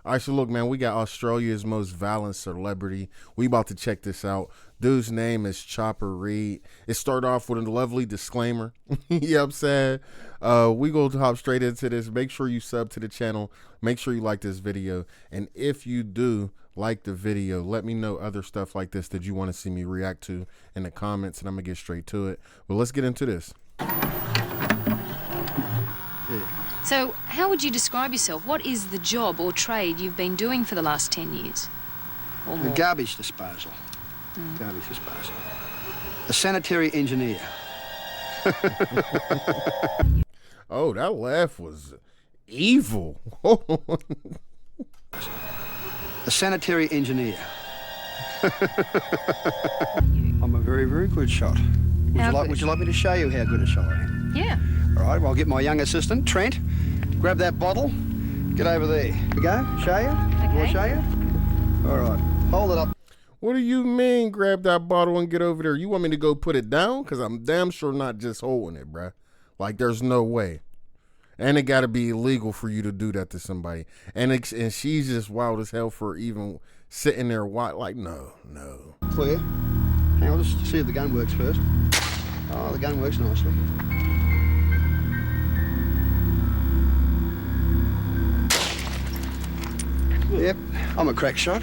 All right, so look, man, we got Australia's most violent celebrity. We about to check this out. Dude's name is Chopper Reed. It started off with a lovely disclaimer. You know what I'm saying? We go to hop straight into this. Make sure you sub to the channel. Make sure you like this video. And if you do like the video, let me know other stuff like this that you want to see me react to in the comments, and I'm going to get straight to it. But let's get into this. So, how would you describe yourself? What is the job or trade you've been doing for the last 10 years? Or more? Garbage disposal. Garbage disposal. A sanitary engineer. Oh, that laugh was evil. A sanitary engineer. I'm a very, very good shot. Would you like me to show you how good a shot I am? Yeah. All right, well, I'll get my young assistant, Trent. Grab that bottle. Get over there. Here we go. Show you? Okay. Want to show you? All right. Hold it up. What do you mean, grab that bottle and get over there? You want me to go put it down? Because I'm damn sure not just holding it, bruh. Like, there's no way. And it got to be illegal for you to do that to somebody. And she's just wild as hell for even sitting there. Like, no. Clear. Hang on, just see if the gun works first. Oh, the gun works nicely. Yep, I'm a crack shot.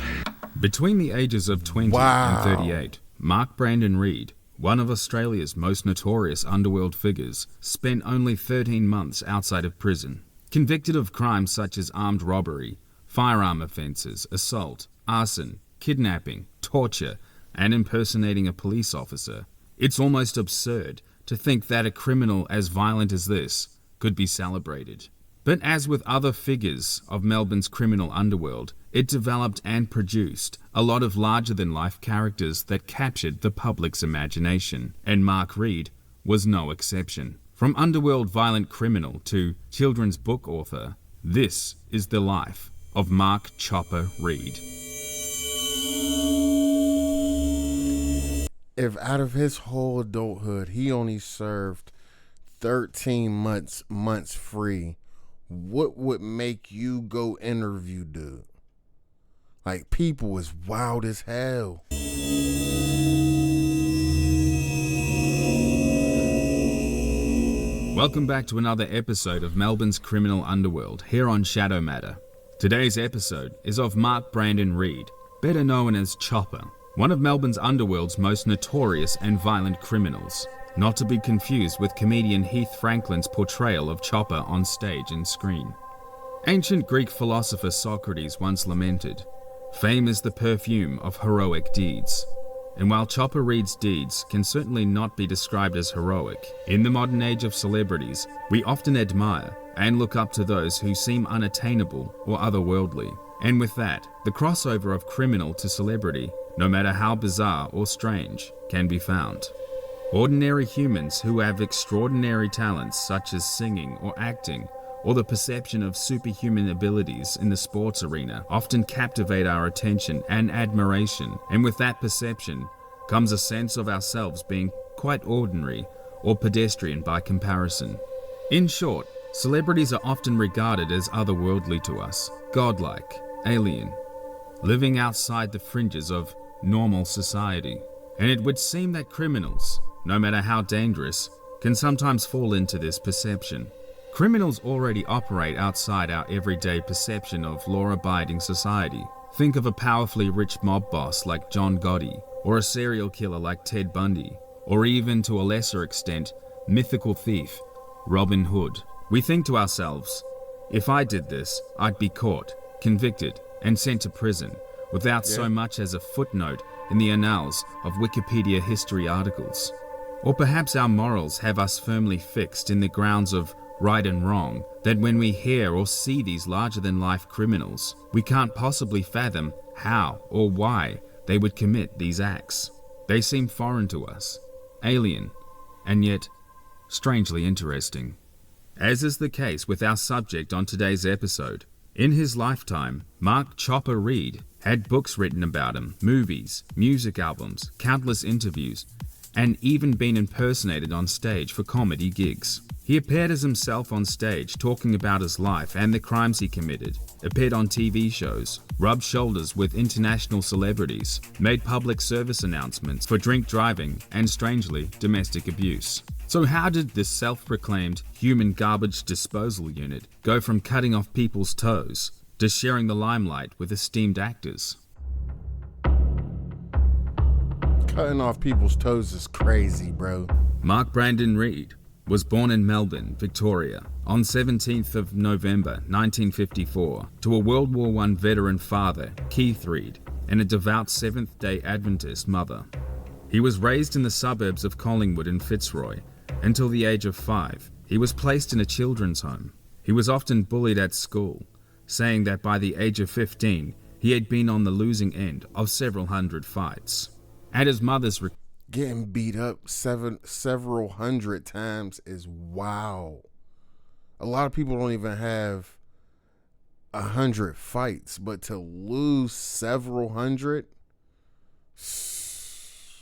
Between the ages of 20 and 38, Mark Brandon Reed, one of Australia's most notorious underworld figures, spent only 13 months outside of prison. Convicted of crimes such as armed robbery, firearm offences, assault, arson, kidnapping, torture, and impersonating a police officer, it's almost absurd to think that a criminal as violent as this could be celebrated. But as with other figures of Melbourne's criminal underworld, it developed and produced a lot of larger-than-life characters that captured the public's imagination, and Mark Reed was no exception. From underworld violent criminal to children's book author, this is the life of Mark Chopper Reed. If out of his whole adulthood, he only served 13 months free, what would make you go interview dude? Like, people is wild as hell. Welcome back to another episode of Melbourne's Criminal Underworld here on Shadow Matter. Today's episode is of Mark Brandon Reed, better known as Chopper, one of Melbourne's underworld's most notorious and violent criminals, not to be confused with comedian Heath Franklin's portrayal of Chopper on stage and screen. Ancient Greek philosopher Socrates once lamented, "Fame is the perfume of heroic deeds." And while Chopper Reed's deeds can certainly not be described as heroic, in the modern age of celebrities, we often admire and look up to those who seem unattainable or otherworldly. And with that, the crossover of criminal to celebrity, no matter how bizarre or strange, can be found. Ordinary humans who have extraordinary talents such as singing or acting, or the perception of superhuman abilities in the sports arena, often captivate our attention and admiration, and with that perception comes a sense of ourselves being quite ordinary or pedestrian by comparison. In short, celebrities are often regarded as otherworldly to us, godlike, alien, living outside the fringes of normal society. And it would seem that criminals, no matter how dangerous, can sometimes fall into this perception. Criminals already operate outside our everyday perception of law-abiding society. Think of a powerfully rich mob boss like John Gotti, or a serial killer like Ted Bundy, or even, to a lesser extent, mythical thief Robin Hood. We think to ourselves, if I did this, I'd be caught, convicted, and sent to prison, without so much as a footnote in the annals of Wikipedia history articles. Or perhaps our morals have us firmly fixed in the grounds of right and wrong, that when we hear or see these larger-than-life criminals, we can't possibly fathom how or why they would commit these acts. They seem foreign to us, alien, and yet strangely interesting. As is the case with our subject on today's episode, in his lifetime, Mark Chopper Reed had books written about him, movies, music albums, countless interviews, and even been impersonated on stage for comedy gigs. He appeared as himself on stage, talking about his life and the crimes he committed, appeared on TV shows, rubbed shoulders with international celebrities, made public service announcements for drink driving and, strangely, domestic abuse. So how did this self-proclaimed human garbage disposal unit go from cutting off people's toes to sharing the limelight with esteemed actors? Cutting off people's toes is crazy, bro. Mark Brandon Reed was born in Melbourne, Victoria, on 17th of November 1954 to a World War I veteran father, Keith Reed, and a devout Seventh-day Adventist mother. He was raised in the suburbs of Collingwood and Fitzroy. Until the age of 5, he was placed in a children's home. He was often bullied at school, saying that by the age of 15, he had been on the losing end of several hundred fights. At his mother's Getting beat up several hundred times is wow. A lot of people don't even have 100 fights, but to lose several hundred.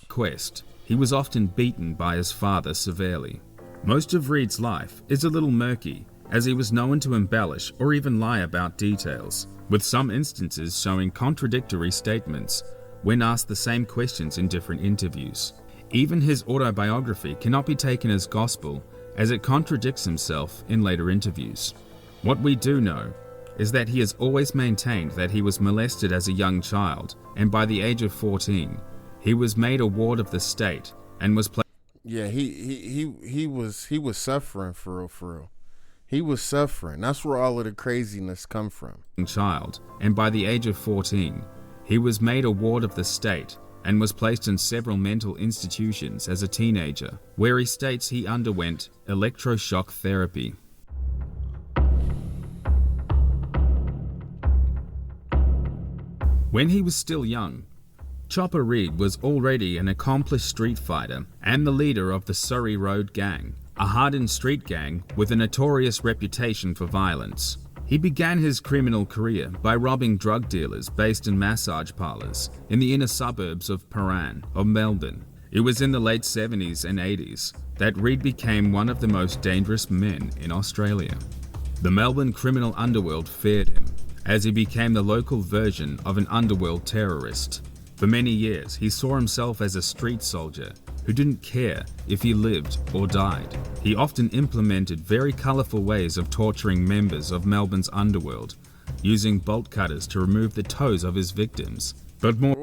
Quest, he was often beaten by his father severely. Most of Reed's life is a little murky, as he was known to embellish or even lie about details, with some instances showing contradictory statements when asked the same questions in different interviews. Even his autobiography cannot be taken as gospel, as it contradicts himself in later interviews. What we do know is that he has always maintained that he was molested as a young child, and by the age of 14, he was made a ward of the state and was placed. Yeah, he was suffering for real. He was suffering. That's where all of the craziness come from. Child, and by the age of 14, he was made a ward of the state and was placed in several mental institutions as a teenager, where he states he underwent electroshock therapy. When he was still young, Chopper Reed was already an accomplished street fighter and the leader of the Surrey Road Gang, a hardened street gang with a notorious reputation for violence. He began his criminal career by robbing drug dealers based in massage parlors in the inner suburbs of Paran of Melbourne. It was in the late 70s and 80s that Reed became one of the most dangerous men in Australia. The Melbourne criminal underworld feared him, as he became the local version of an underworld terrorist. For many years, he saw himself as a street soldier who didn't care if he lived or died. He often implemented very colourful ways of torturing members of Melbourne's underworld, using bolt cutters to remove the toes of his victims. But more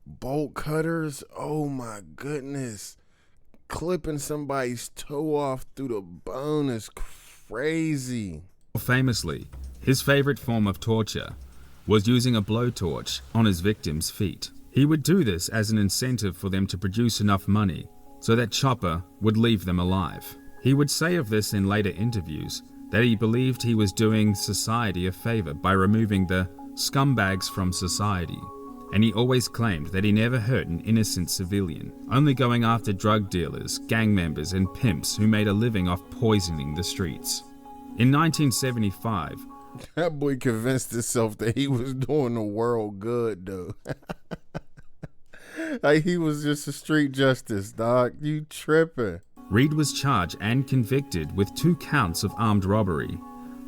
Bolt cutters? Oh my goodness. Clipping somebody's toe off through the bone is crazy. famously, his favourite form of torture was using a blowtorch on his victims' feet. He would do this as an incentive for them to produce enough money so that Chopper would leave them alive. He would say of this in later interviews that he believed he was doing society a favour by removing the scumbags from society, and he always claimed that he never hurt an innocent civilian, only going after drug dealers, gang members and pimps who made a living off poisoning the streets. In 1975, that boy convinced himself that he was doing the world good, though. Like he was just a street justice, dog. You tripping. Reed was charged and convicted with 2 counts of armed robbery,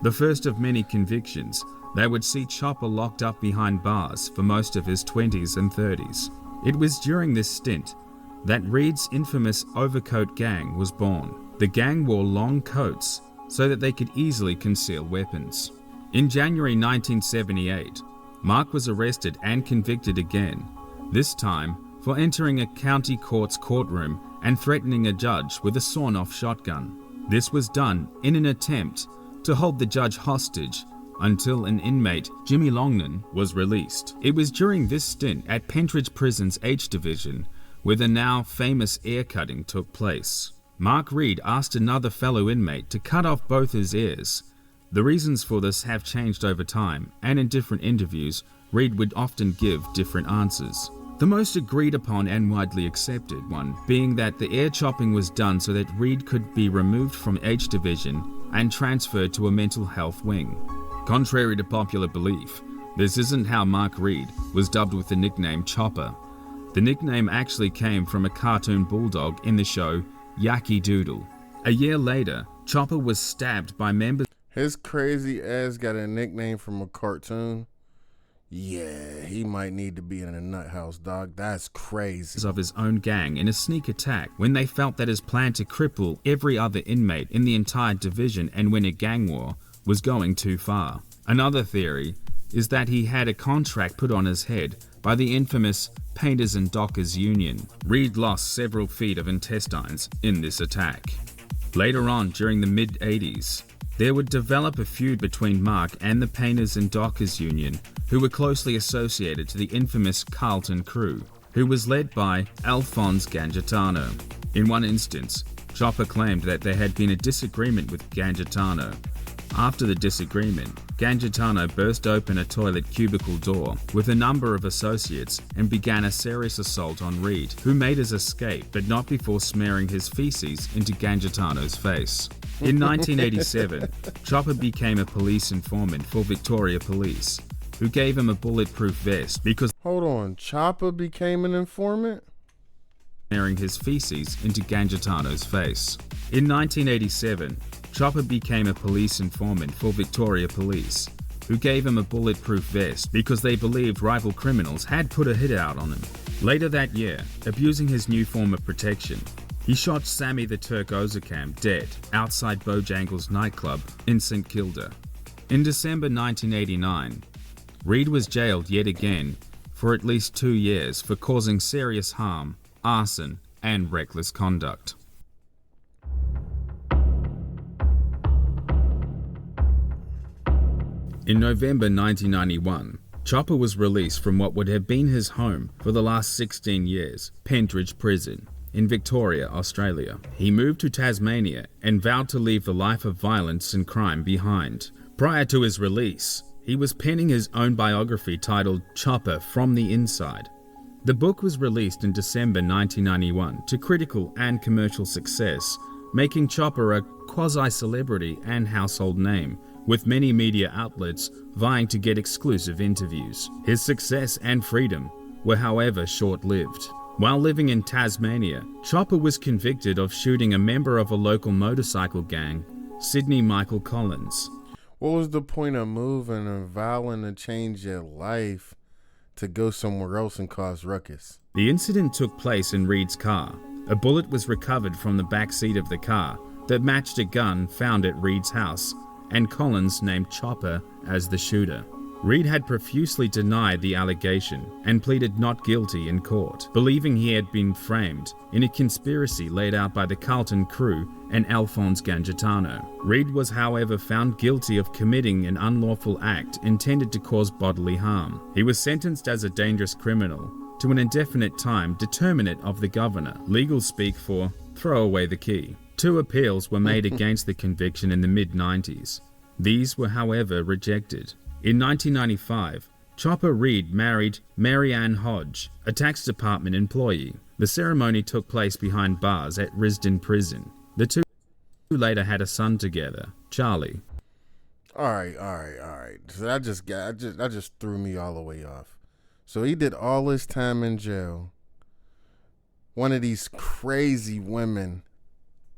the first of many convictions that would see Chopper locked up behind bars for most of his 20s and 30s. It was during this stint that Reed's infamous Overcoat Gang was born. The gang wore long coats so that they could easily conceal weapons. In January 1978, Mark was arrested and convicted again, this time for entering a county court's courtroom and threatening a judge with a sawn-off shotgun. This was done in an attempt to hold the judge hostage until an inmate, Jimmy Longnan, was released. It was during this stint at Pentridge Prison's H Division where the now famous ear cutting took place. Mark Reed asked another fellow inmate to cut off both his ears. The reasons for this have changed over time, and in different interviews, Reed would often give different answers. The most agreed upon and widely accepted one being that the ear chopping was done so that Reed could be removed from H Division and transferred to a mental health wing. Contrary to popular belief, this isn't how Mark Reed was dubbed with the nickname Chopper. The nickname actually came from a cartoon bulldog in the show Yaki Doodle. A year later, Chopper was stabbed by members His crazy ass got a nickname from a cartoon. Yeah, he might need to be in a nut house, dog. That's crazy. of his own gang in a sneak attack when they felt that his plan to cripple every other inmate in the entire division and win a gang war was going too far. Another theory is that he had a contract put on his head by the infamous Painters and Dockers Union. Reed lost several feet of intestines in this attack. Later on, during the mid-80s, there would develop a feud between Mark and the Painters and Dockers Union, who were closely associated to the infamous Carlton crew, who was led by Alphonse Gangitano. In one instance, Chopper claimed that there had been a disagreement with Gangitano. After the disagreement, Gangitano burst open a toilet cubicle door with a number of associates and began a serious assault on Reed, who made his escape, but not before smearing his feces into Gangitano's face. In 1987, Chopper became a police informant for Victoria Police, who gave him a bulletproof vest because Hold on, Chopper became an informant? smearing his feces into Gangitano's face. In 1987, Chopper became a police informant for Victoria Police, who gave him a bulletproof vest because they believed rival criminals had put a hit out on him. Later that year, abusing his new form of protection, he shot Sammy the Turk Ozakam dead outside Bojangles nightclub in St Kilda. In December 1989, Reed was jailed yet again for at least 2 years for causing serious harm, arson, and reckless conduct. In November 1991, Chopper was released from what would have been his home for the last 16 years, Pentridge Prison, in Victoria, Australia. He moved to Tasmania and vowed to leave the life of violence and crime behind. Prior to his release, he was penning his own biography titled Chopper From the Inside. The book was released in December 1991 to critical and commercial success, making Chopper a quasi-celebrity and household name, with many media outlets vying to get exclusive interviews. His success and freedom were, however, short-lived. While living in Tasmania, Chopper was convicted of shooting a member of a local motorcycle gang, Sydney Michael Collins. What was the point of moving and vowing to change your life to go somewhere else and cause ruckus? The incident took place in Reed's car. A bullet was recovered from the back seat of the car that matched a gun found at Reed's house, and Collins named Chopper as the shooter. Reed had profusely denied the allegation and pleaded not guilty in court, believing he had been framed in a conspiracy laid out by the Carlton crew and Alphonse Gangitano. Reed was, however, found guilty of committing an unlawful act intended to cause bodily harm. He was sentenced as a dangerous criminal to an indefinite time determinate of the governor, legal speak for throw away the key. 2 appeals were made against the conviction in the mid-90s. These were, however, rejected. In 1995, Chopper Reed married Mary Ann Hodge, a tax department employee. The ceremony took place behind bars at Risdon Prison. The two later had a son together, Charlie. All right. So that just threw me all the way off. So he did all his time in jail. One of these crazy women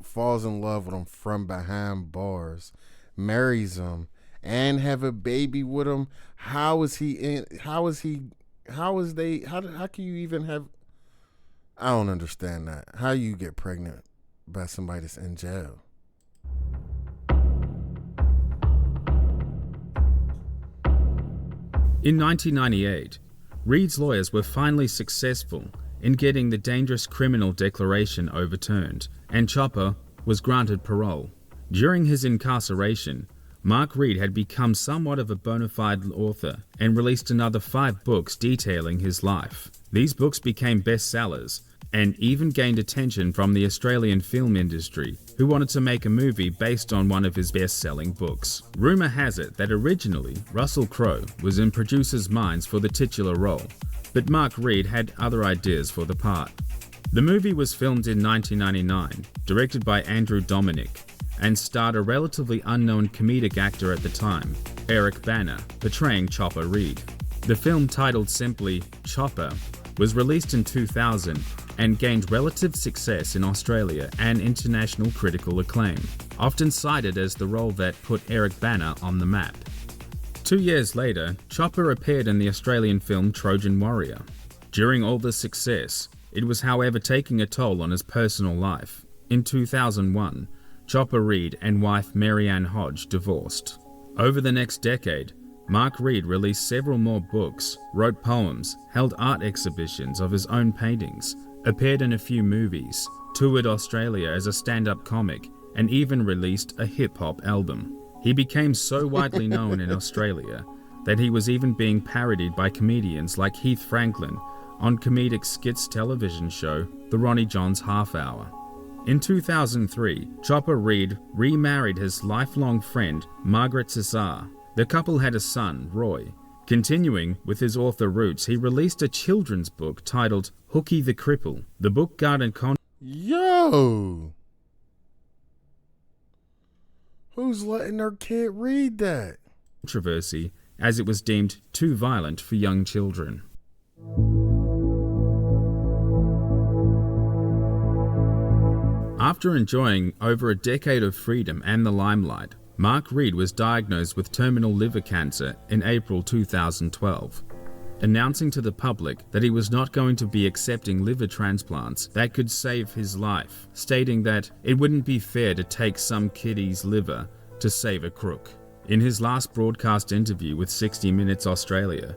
falls in love with him from behind bars, marries him, and have a baby with him. How can you even have? I don't understand that. How you get pregnant by somebody that's in jail? In 1998, Reed's lawyers were finally successful in getting the dangerous criminal declaration overturned, and Chopper was granted parole. During his incarceration, Mark Reed had become somewhat of a bona fide author and released another 5 books detailing his life. These books became bestsellers and even gained attention from the Australian film industry, who wanted to make a movie based on one of his best-selling books. Rumour has it that originally Russell Crowe was in producers' minds for the titular role, but Mark Reed had other ideas for the part. The movie was filmed in 1999, directed by Andrew Dominic, and starred a relatively unknown comedic actor at the time, Eric Bana, portraying Chopper Reed. The film, titled simply Chopper, was released in 2000 and gained relative success in Australia and international critical acclaim. often cited as the role that put Eric Bana on the map. 2 years later, Chopper appeared in the Australian film Trojan Warrior. During all this success, it was however taking a toll on his personal life. In 2001, Chopper Read and wife Marianne Hodge divorced. Over the next decade, Mark Read released several more books, wrote poems, held art exhibitions of his own paintings, appeared in a few movies, toured Australia as a stand-up comic, and even released a hip-hop album. He became so widely known in Australia that he was even being parodied by comedians like Heath Franklin on comedic skits television show The Ronnie Johns Half Hour. In 2003, Chopper Read remarried his lifelong friend Margaret Cesar. The couple had a son, Roy. Continuing with his author roots, he released a children's book titled Hooky the Cripple. The book garnered Yo! Who's letting their kid read that? controversy as it was deemed too violent for young children. After enjoying over a decade of freedom and the limelight, Mark Read was diagnosed with terminal liver cancer in April 2012, announcing to the public that he was not going to be accepting liver transplants that could save his life, stating that it wouldn't be fair to take some kiddie's liver to save a crook. In his last broadcast interview with 60 Minutes Australia,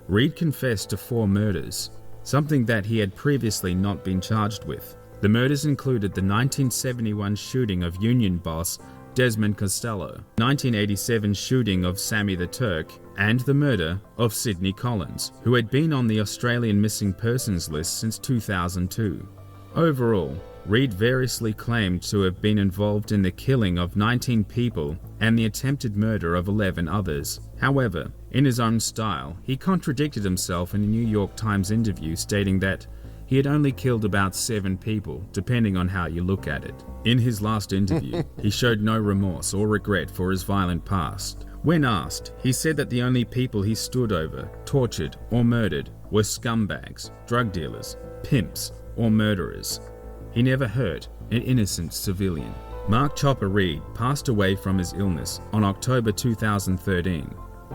Read confessed to 4 murders, something that he had previously not been charged with. The murders included the 1971 shooting of Union boss Desmond Costello, 1987 shooting of Sammy the Turk, and the murder of Sidney Collins, who had been on the Australian missing persons list since 2002. Overall, Read variously claimed to have been involved in the killing of 19 people and the attempted murder of 11 others. However, in his own style, he contradicted himself in a New York Times interview, stating that he had only killed about 7 people, depending on how you look at it. In his last interview, he showed no remorse or regret for his violent past. When asked, he said that the only people he stood over, tortured, or murdered were scumbags, drug dealers, pimps, or murderers. He never hurt an innocent civilian. Mark Chopper Read passed away from his illness on October 2013.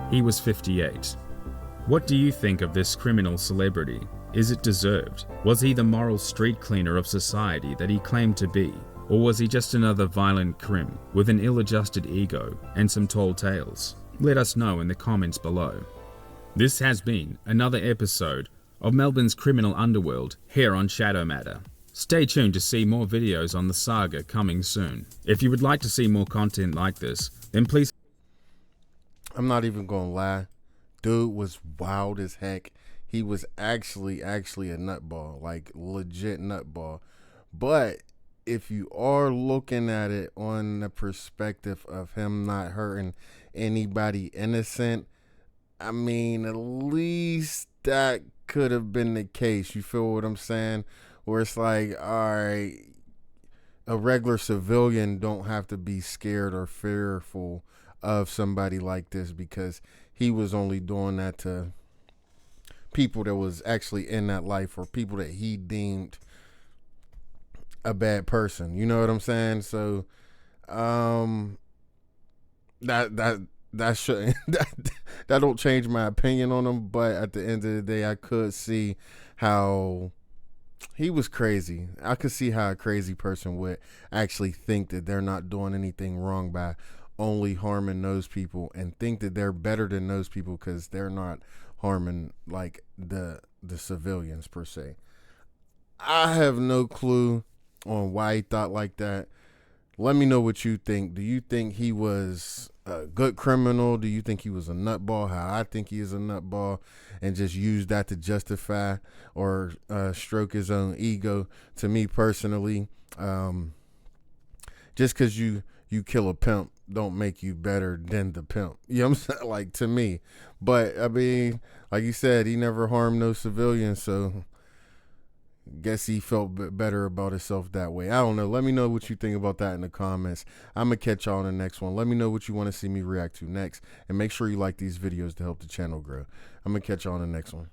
He was 58. What do you think of this criminal celebrity? Is it deserved? Was he the moral street cleaner of society that he claimed to be? Or was he just another violent crim with an ill-adjusted ego and some tall tales? Let us know in the comments below. This has been another episode of Melbourne's criminal underworld here on Shadow Matter. Stay tuned to see more videos on the saga coming soon. If you would like to see more content like this, then please... I'm not even gonna lie. Dude was wild as heck. He was actually a nutball, like legit nutball. But if you are looking at it on the perspective of him not hurting anybody innocent, I mean, at least that could have been the case. You feel what I'm saying? Where it's like, all right, a regular civilian don't have to be scared or fearful of somebody like this, because he was only doing that to people that was actually in that life, or people that he deemed a bad person. You know what I'm saying? So that shouldn't that don't change my opinion on him, but at the end of the day, I could see how he was crazy. I could see how a crazy person would actually think that they're not doing anything wrong by only harming those people, and think that they're better than those people because they're not harming like the civilians per se. I have no clue on why he thought like that. Let me know what you think. Do you think he was a good criminal? Do you think he was a nutball, how I think he is a nutball, and just use that to justify or stroke his own ego? To me personally, just because you kill a pimp don't make you better than the pimp. You know what I'm saying? Like, to me. But I mean, like you said, he never harmed no civilians, so guess he felt better about himself that way. I don't know. Let me know what you think about that in the comments. I'm gonna catch y'all in the next one. Let me know what you want to see me react to next, and make sure you like these videos to help the channel grow. I'm gonna catch y'all in the next one.